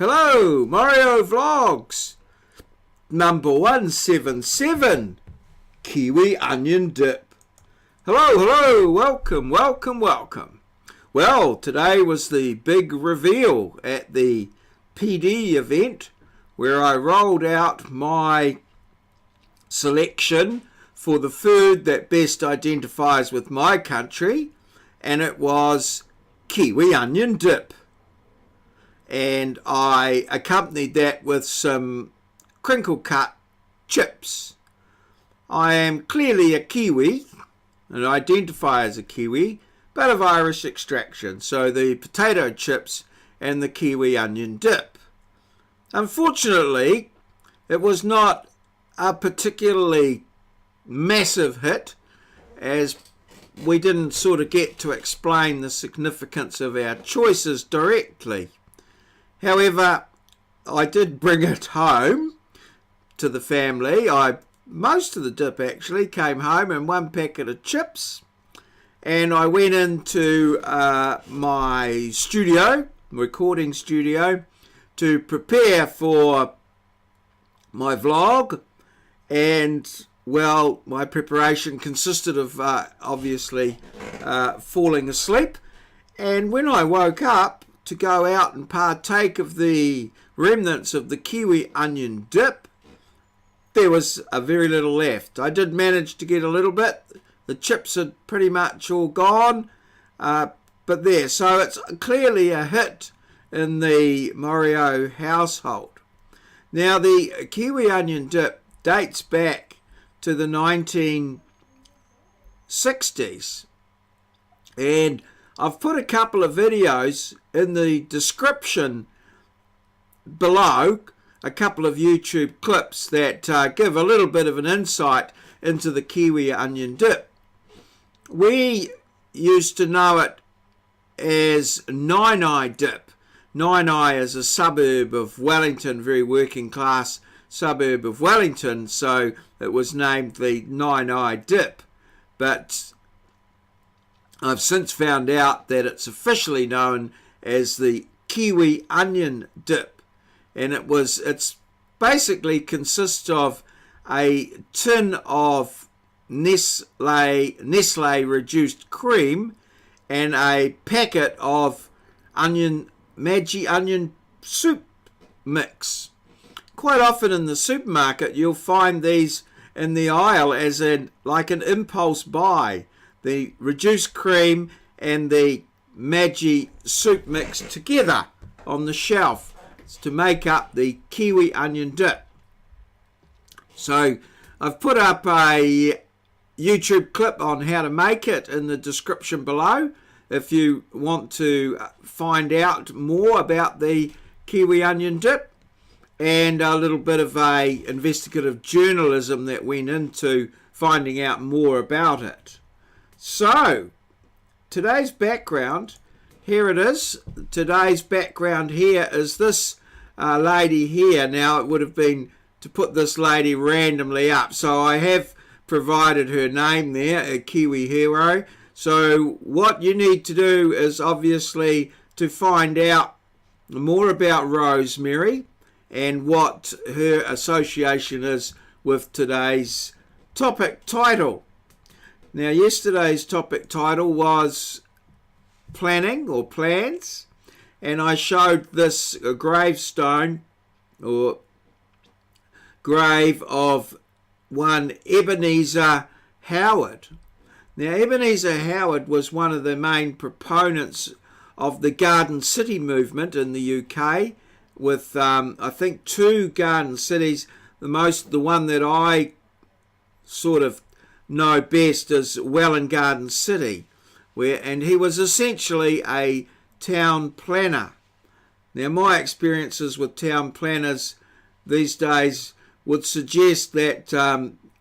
Hello, Maurieo Vlogs, number 177, Kiwi Onion Dip. Hello, welcome. Well, today was the big reveal at the PD event where I rolled out my selection for the food that best identifies with my country, and it was Kiwi Onion Dip. And I accompanied that with some crinkle cut chips. I am clearly a Kiwi and identify as a Kiwi, but of Irish extraction, so the potato chips and the Kiwi onion dip. Unfortunately, it was not a particularly massive hit, as we didn't sort of get to explain the significance of our choices directly. However, I did bring it home to the family. Most of the dip actually came home in one packet of chips, and I went into my studio, recording studio, to prepare for my vlog. And well, my preparation consisted of obviously falling asleep, and when I woke up to go out and partake of the remnants of the Kiwi onion dip, there was a very little left. I did manage to get a little bit. The chips had pretty much all gone, but there. So it's clearly a hit in the Maurieo household. Now, the Kiwi onion dip dates back to the 1960s, and I've put a couple of videos in the description below, a couple of YouTube clips that give a little bit of an insight into the Kiwi onion dip. We used to know it as Nine dip. Nine is a suburb of Wellington, very working class suburb of Wellington, so it was named the Nine dip. But I've since found out that it's officially known as the Kiwi onion dip, and it's basically consists of a tin of Nestle reduced cream and a packet of Maggi onion soup mix. Quite often in the supermarket you'll find these in the aisle as like an impulse buy. The reduced cream and the Maggi soup mix together on the shelf to make up the Kiwi onion dip. So I've put up a YouTube clip on how to make it in the description below if you want to find out more about the Kiwi onion dip, and a little bit of a investigative journalism that went into finding out more about it. So, today's background, here it is. Today's background here is this lady here. Now, it would have been to put this lady randomly up, so I have provided her name there, a Kiwi hero. So, what you need to do is obviously to find out more about Rosemary and what her association is with today's topic title. Now, yesterday's topic title was planning or plans, and I showed this gravestone or grave of one Ebenezer Howard. Now, Ebenezer Howard was one of the main proponents of the Garden City movement in the UK, with I think 2 garden cities. The one that I sort of know best is Welwyn Garden City, and he was essentially a town planner. Now, my experiences with town planners these days would suggest that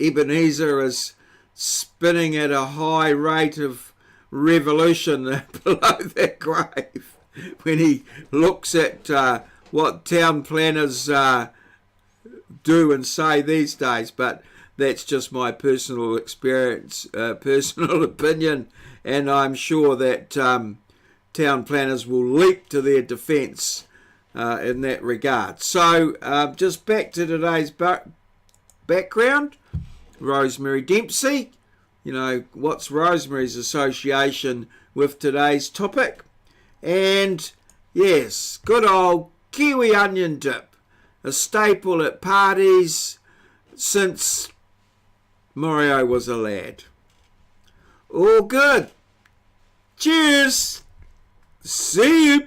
Ebenezer is spinning at a high rate of revolution below that grave when he looks at what town planners do and say these days. But that's just my personal experience, personal opinion, and I'm sure that town planners will leap to their defence in that regard. So just back to today's background. Rosemary Dempsey. You know, what's Rosemary's association with today's topic? And yes, good old Kiwi onion dip, a staple at parties since maurieo was a lad. All good. Cheers. See you.